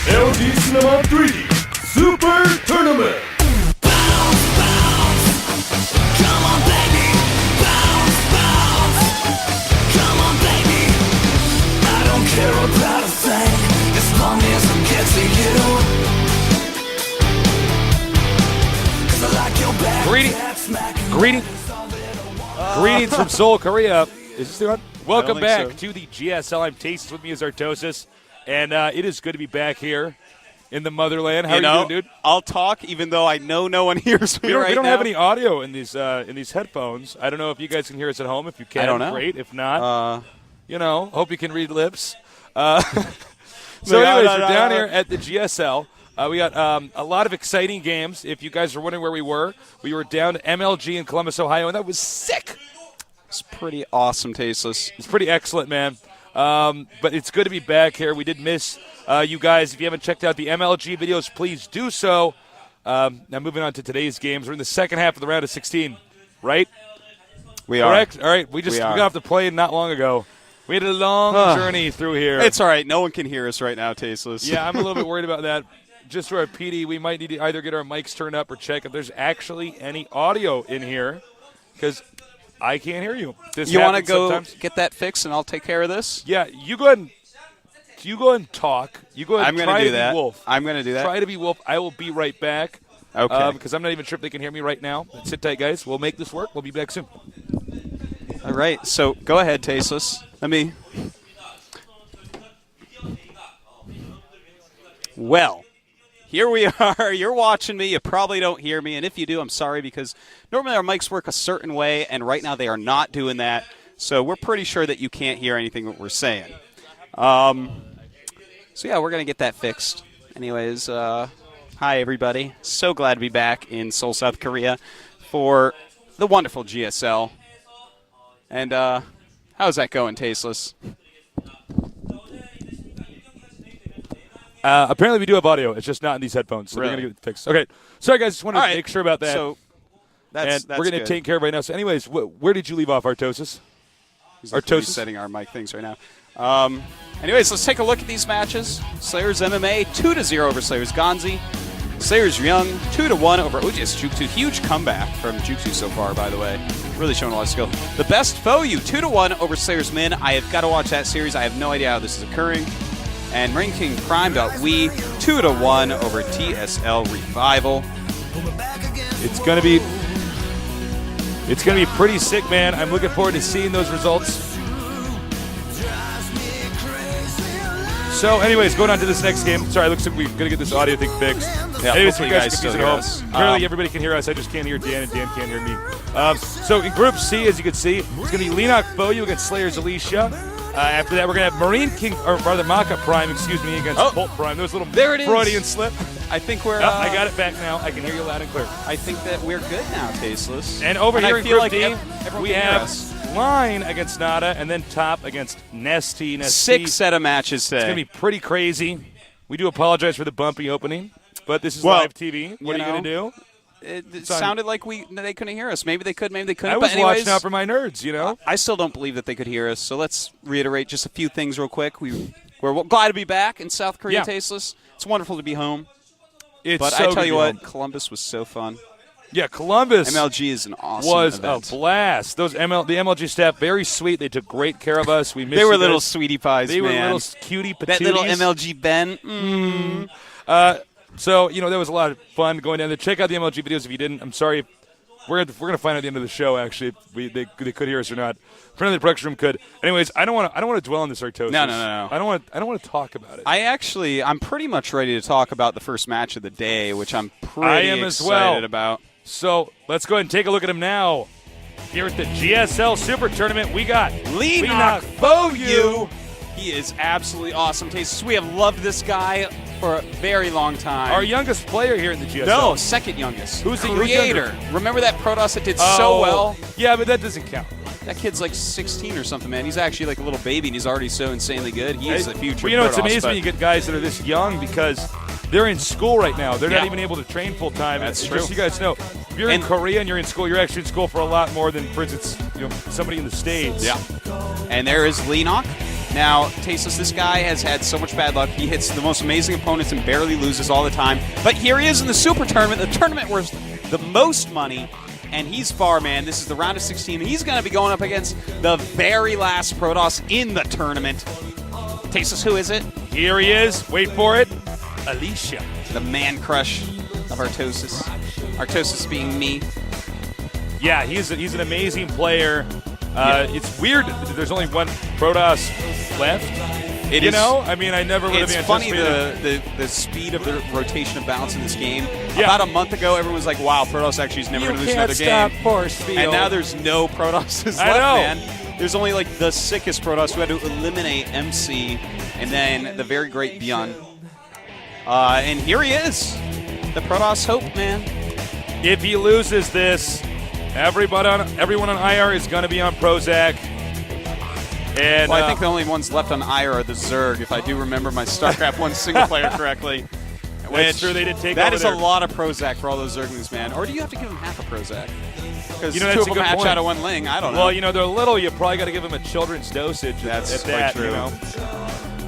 LG Cinema 3D Super Tournament. Bounce, bounce. Come on, baby. Bounce, bounce. Come on, baby. I don't care about a thing as long as I get to you. 'Cause I like your back. Greetings from Seoul, Korea. Is this the one? Welcome back so. to the GSL. I'm Tastes. With me is Artosis, and it is good to be back here in the motherland. How are you doing, dude? I'll talk even though I know no one hears me right We don't now. have any audio in these headphones. I don't know if you guys can hear us at home. If you can, I don't know. great. If not, hope you can read lips. So anyways, we're down here at the GSL. We got a lot of exciting games. If you guys are wondering where we were down to MLG in Columbus, Ohio, and that was sick. It's pretty awesome, Tasteless. It's pretty excellent, man. But it's good to be back here. We did miss you guys. If you haven't checked out the MLG videos, please do so. Now moving on to today's games. We're in the second half of the round of 16, right? We are. Correct? All right. We got off the plane not long ago. We had a long journey through here. It's all right. No one can hear us right now, Tasteless. Yeah, I'm a little bit worried about that. Just for our PD, we might need to either get our mics turned up or check if there's actually any audio in here, because I can't hear you. You want to go sometimes. get that fixed, and I'll take care of this? Yeah, you go ahead and talk. You go ahead and try to be Wolf. I'm going to do that. Try to be Wolf. I will be right back. Okay. Because I'm not even sure if they can hear me right now. Sit tight, guys. We'll make this work. We'll be back soon. All right. So go ahead, Tasteless. Well, here we are. You're watching me. You probably don't hear me. And if you do, I'm sorry, because normally our mics work a certain way, and right now they are not doing that. So we're pretty sure that you can't hear anything that we're saying. So, yeah, we're going to get that fixed. Anyways, hi, everybody. So glad to be back in Seoul, South Korea for the wonderful GSL. And how's that going, Tasteless? Apparently we do have audio. It's just not in these headphones, so Really? we're going to get it fixed. Okay. Sorry, guys. Just wanted to make sure about that. So that's we're going to good. take care of it right now. So anyways, where did you leave off, Artosis? He's Artosis? setting our mic things right now. Anyways, let's take a look at these matches. Slayers MMA 2-0 over Slayers Gonzi. Slayers Young 2-1 over OGS Juktu. Huge comeback from Juktu so far, by the way. Really showing a lot of skill. The Best Foe You 2-1 over Slayers Min. I have got to watch that series. I have no idea how this is occurring. And Marine King Prime.we 2-1 over TSL Revival. It's gonna be pretty sick, man. I'm looking forward to seeing those results. So, anyways, going on to this next game. Sorry, it looks like we're gonna get this audio thing fixed. Yeah, anyways, hopefully you guys you guys can still use it hear at home. us. Apparently, everybody can hear us. I just can't hear Dan, and Dan can't hear me. So, in Group C, as you can see, it's gonna be LeenockfOu against Slayers Alicia. After that, we're going to have Marine King, or rather Maka Prime, against Bolt Prime. There was a little There it is. Freudian slip. I think we're. I got it back now. I can hear you loud and clear. I think that we're good now, Tasteless. And over here I in feel Group like D, everyone we can hear have us. Line against Nada, and then Top against Nesty. 6 set of matches today. It's going to be pretty crazy. We do apologize for the bumpy opening, but this is live TV. What are you going to do? It sounded like they couldn't hear us. Maybe they could, maybe they couldn't. I was but anyways, watching out for my nerds, you know? I still don't believe that they could hear us. So let's reiterate just a few things real quick. We're glad to be back in South Korea, Tasteless. It's wonderful to be home. It's but so I tell you good to what, be home. Columbus was so fun. Yeah, Columbus MLG is an awesome was event. a blast. The MLG staff, very sweet. They took great care of us. We missed They were you little guys. sweetie pies, They man. were little cutie patooties. That little MLG Ben. So, that was a lot of fun going down there. Check out the MLG videos if you didn't. I'm sorry. We're gonna find out at the end of the show, actually, if they could hear us or not. Friend of the production room could. Anyways, I don't want to dwell on this Artosis. No. I don't want to talk about it. I'm pretty much ready to talk about the first match of the day, which I'm pretty excited about. So let's go ahead and take a look at him now. Here at the GSL Super Tournament, we got LeenockfOu. He is absolutely awesome. Tastes. We have loved this guy for a very long time. Our youngest player here in the GSL. No, second youngest. Who's the creator? Remember that Protoss that did so well? Yeah, but that doesn't count. That kid's like 16 or something, man. He's actually like a little baby, and he's already so insanely good. He is the future. Well, it's Protoss, amazing but when you get guys that are this young because they're in school right now. They're not Yeah. even able to train full time. That's and true. Just so you guys know, if you're in And- Korea and you're in school, you're actually in school for a lot more than, for instance, somebody in the States. Yeah. And there is Leenock. Now, Tasteless, this guy has had so much bad luck. He hits the most amazing opponents and barely loses all the time. But here he is in the Super Tournament, the tournament worth the most money. And he's far, man. This is the round of 16. He's going to be going up against the very last Protoss in the tournament. Tasteless, who is it? Here he is. Wait for it. Alicia. The man crush of Artosis. Artosis being me. Yeah, he's an amazing player. It's weird that there's only one Protoss left. You know? I mean, I never would have anticipated. It's funny the speed of the rotation of balance in this game. Yeah. About a month ago, everyone was like, wow, Protoss actually is never going to lose another game. Stop force field. And now there's no Protosses left, man. There's only like the sickest Protoss who had to eliminate MC and then the very great Bjorn. And here he is. The Protoss hope, man. If he loses this, everyone on IR is going to be on Prozac. And I think the only ones left on IR are the Zerg, if I do remember my StarCraft 1 single player correctly. That's true, they did take that over is there. a lot of Prozac for all those Zerglings, man. Or do you have to give them half a Prozac? Because You know, two that's of a them good hatch point. out of one ling. I don't know. Well, you know, they're little. You probably got to give them a children's dosage. That's at quite that, true. You know?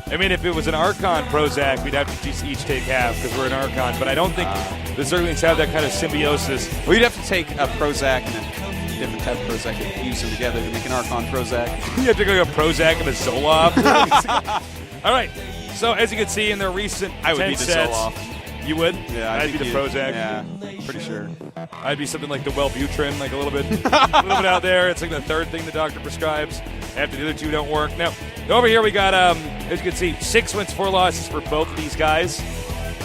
I mean, if it was an Archon Prozac, we'd have to just each take half because we're an Archon. But I don't think the Zerglings have that kind of symbiosis. Well, you'd have to take a Prozac and a different type of Prozac and fuse them together to make an Archon Prozac. You have to go a Prozac and a Zoloft. All right. So as you can see in their recent I would 10 be the sets, Zoloft. You would? Yeah, I'd be the Prozac. Yeah, pretty sure. I'd be something like the Wellbutrin, like a little bit out there. It's like the third thing the doctor prescribes after the other two don't work. Now, over here we got, as you can see, 6 wins, 4 losses for both of these guys.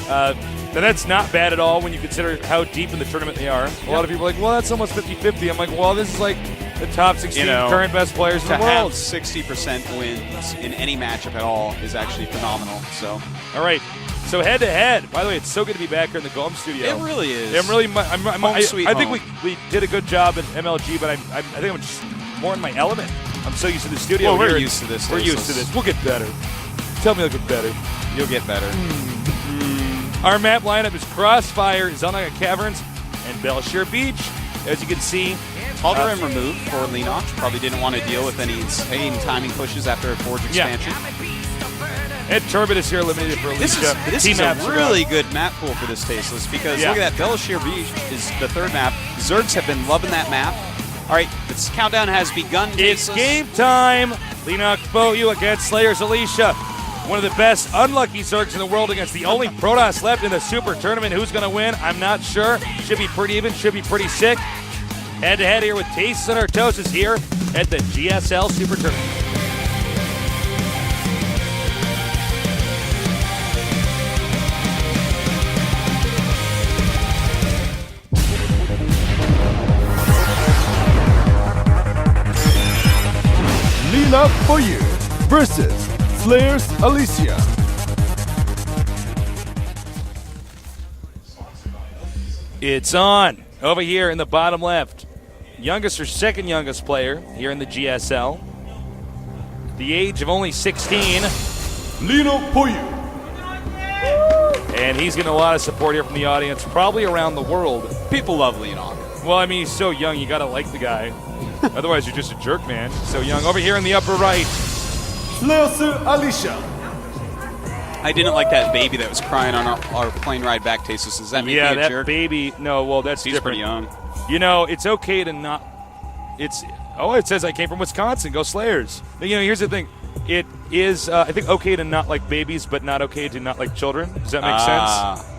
Now that's not bad at all when you consider how deep in the tournament they are. A lot of people are like, well, that's almost 50-50. I'm like, well, this is like the top 16 current best players in the To world. have 60% wins in any matchup at all is actually phenomenal. So, All right. So head-to-head. By the way, it's so good to be back here in the Golem studio. it really is. I'm really. I think home. we did a good job in MLG, but I think I'm just more in my element. I'm so used to the studio. Well, we're here. used to this. We're used to this. We'll get better. Tell me I'll get better. You'll get better. Our map lineup is Crossfire, Zelnaga Caverns, and Belshire Beach. As you can see, Tal'Darim removed for Leenock. Probably didn't want to deal with any insane timing pushes after a Forge expansion. Ed Turbid is here eliminated for Alicia. This is a really good map pool for this Tasteless because look at that. Belshire Beach is the third map. Zergs have been loving that map. All right, this countdown has begun. It's Tasteless. game time. LeenockfOu against Slayers Alicia. One of the best unlucky Zergs in the world against the only Protoss left in the Super Tournament. Who's going to win? I'm not sure. Should be pretty even. Should be pretty sick. Head-to-head here with Tasteless and Artosis here at the GSL Super Tournament. LeenockfOu versus Slayers Alicia. It's on. Over here in the bottom left. Youngest or second youngest player here in the GSL. The age of only 16. LeenockfOu. And he's getting a lot of support here from the audience, probably around the world. People love Leenock. Well, I mean, he's so young, you got to like the guy. Otherwise, you're just a jerk, man. He's so young. Over here in the upper right. Slayers Alicia. I didn't like that baby that was crying on our plane ride back, Tasteless. Does that make me a that jerk? baby. No, well, that's He's different. pretty young. You know, it's okay to not. It says I came from Wisconsin. Go Slayers. But, you know, here's the thing. It is, I think, okay to not like babies, but not okay to not like children. Does that make sense?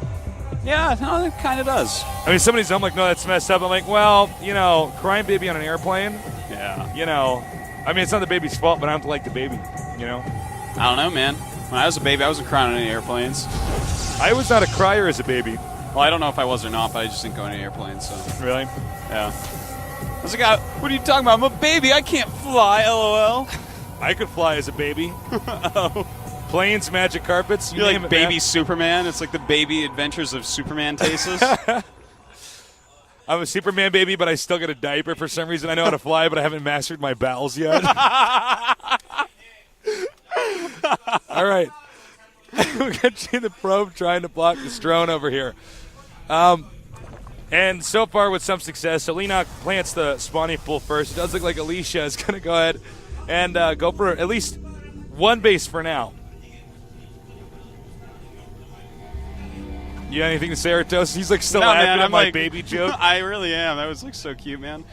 Yeah, no, it kind of does. I mean, I'm like, no, that's messed up. I'm like, well, you know, crying baby on an airplane. Yeah. You know, I mean, it's not the baby's fault, but I have to like the baby. You know. I don't know, man. When I was a baby, I wasn't crying on any airplanes. I was not a crier as a baby. Well, I don't know if I was or not, but I just didn't go on any airplanes. So Really? yeah. I was like, what are you talking about? I'm a baby. I can't fly. LOL. I could fly as a baby. Planes, magic carpets. You're name like it, man. baby Superman. It's like the baby adventures of Superman Tasteless. I'm a Superman baby, but I still get a diaper for some reason. I know how to fly, but I haven't mastered my bowels yet. All right. We got you the probe trying to block the drone over here. And so far with some success. So Leenock plants the spawning pool first. It does look like Alicia is going to go ahead and go for at least 1 base for now. You got anything to say, Artos? He's like still laughing at my baby joke. I really am. That was like so cute, man.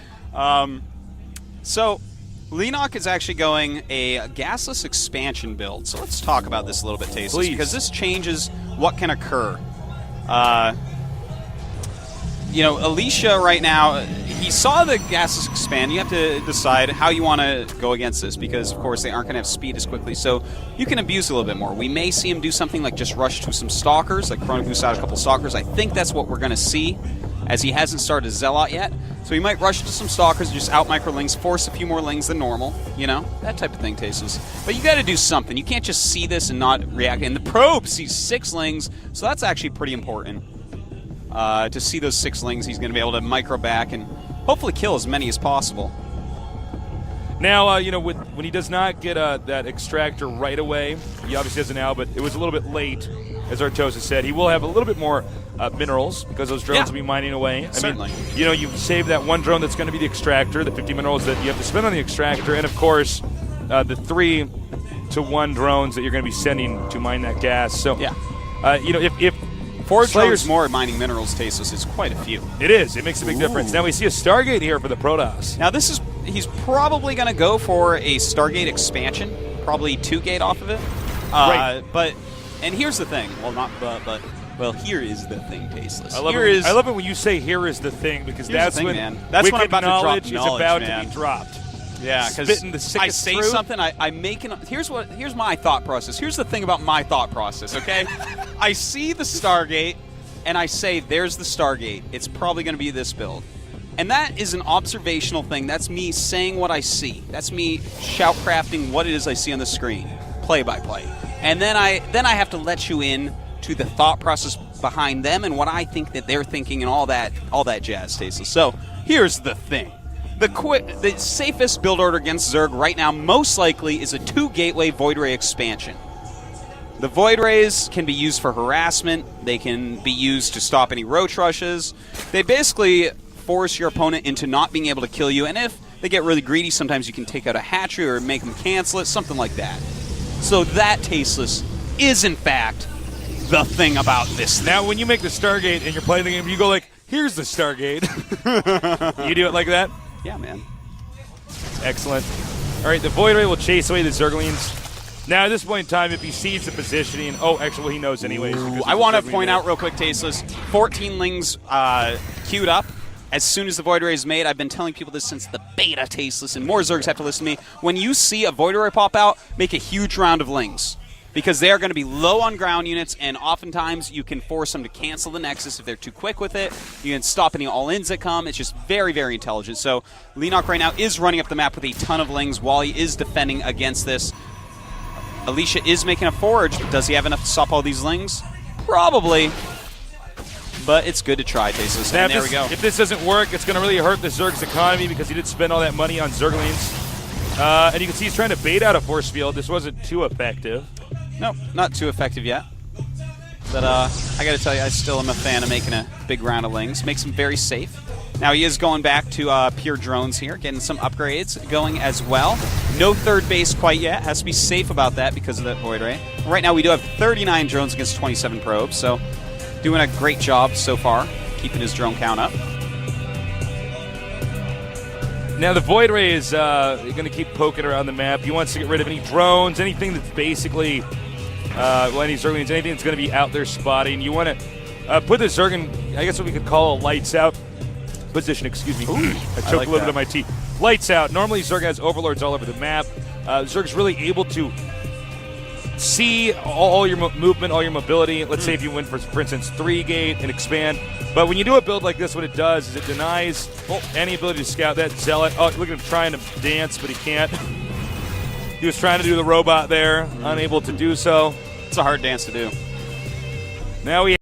So Leenock is actually going a gasless expansion build. So let's talk about this a little bit, Tasteless, because this changes what can occur. You know, Alicia right now, he saw the gases expand. You have to decide how you want to go against this because, of course, they aren't going to have speed as quickly. So you can abuse a little bit more. We may see him do something like just rush to some stalkers, like Chrono Boost out a couple stalkers. I think that's what we're going to see, as he hasn't started a Zealot yet. So he might rush to some stalkers, just out micro-lings, force a few more lings than normal, you know? That type of thing, Tasteless. But you got to do something. You can't just see this and not react. And the probe sees 6 lings, so that's actually pretty important. To see those 6 lings, he's going to be able to micro back and hopefully kill as many as possible. Now, you know, when he does not get that extractor right away, he obviously has it now, but it was a little bit late, as Artosa said. He will have a little bit more minerals because those drones will be mining away. Certainly. I mean, you know, you save that one drone that's going to be the extractor, the 50 minerals that you have to spend on the extractor, and of course, the 3 to 1 drones that you're going to be sending to mine that gas. So, you know, if 4 drones more mining minerals, Tasteless, is quite a few. It is. It makes a big difference. Now we see a Stargate here for the Protoss. Now he's probably going to go for a Stargate expansion, probably 2 gate off of it. Right. And here's the thing. Well, not but. Well, here is the thing, Tasteless. I love it when you say "here is the thing" because that's when man. That's when I'm about to drop knowledge is about man. to be dropped. Yeah, because I say something, I make it. Here's my thought process. Here's the thing about my thought process. Okay, I see the Stargate, and I say, "There's the Stargate. It's probably going to be this build," and that is an observational thing. That's me saying what I see. That's me shout crafting what it is I see on the screen, play by play, and then I have to let you in to the thought process behind them and what I think that they're thinking and all that jazz, Tasteless. So here's the thing. The safest build order against Zerg right now most likely is a 2 gateway Void Ray expansion. The Void Rays can be used for harassment. They can be used to stop any roach rushes. They basically force your opponent into not being able to kill you, and if they get really greedy, sometimes you can take out a hatchery or make them cancel it, something like that. So that, Tasteless, is in fact the thing about this thing. Now, when you make the Stargate and you're playing the game, you go like, "Here's the Stargate." You do it like that? Yeah, man. Excellent. All right, the Void Ray will chase away the Zerglings. Now, at this point in time, if he sees the positioning, actually, well, he knows anyways. I want to point out real quick, Tasteless, 14 lings queued up. As soon as the Void Ray is made, I've been telling people this since the beta, Tasteless, and more Zergs have to listen to me. When you see a Void Ray pop out, make a huge round of lings. Because they are going to be low on ground units, and oftentimes you can force them to cancel the Nexus if they're too quick with it. You can stop any all-ins that come. It's just very, very intelligent. So Leenock right now is running up the map with a ton of lings while he is defending against this. Alicia is making a forge, but does he have enough to stop all these lings? Probably. But it's good to try, Tasteless. And there we go. If this doesn't work, it's going to really hurt the Zerg's economy because he did spend all that money on Zerglings. And you can see he's trying to bait out a force field. This wasn't too effective. Nope, not too effective yet. But I got to tell you, I still am a fan of making a big round of lings. Makes him very safe. Now he is going back to pure drones here, getting some upgrades going as well. No 3rd base quite yet. Has to be safe about that because of that Void Ray. Right now we do have 39 drones against 27 probes, so doing a great job so far, keeping his drone count up. Now the Void Ray is going to keep poking around the map. He wants to get rid of any drones, anything that's basically, any Zerglings, anything that's going to be out there spotting. You want to put the Zerg in, I guess what we could call a lights out position, excuse me. Ooh, I choked a little bit on my tea. Lights out. Normally Zerg has overlords all over the map. Zerg's really able to see all your movement, all your mobility. Let's say if you win, for instance, 3 gate and expand. But when you do a build like this, what it does is it denies any ability to scout that Zealot. Oh, look at him trying to dance, but he can't. He was trying to do the robot there, unable to do so. It's a hard dance to do. Now we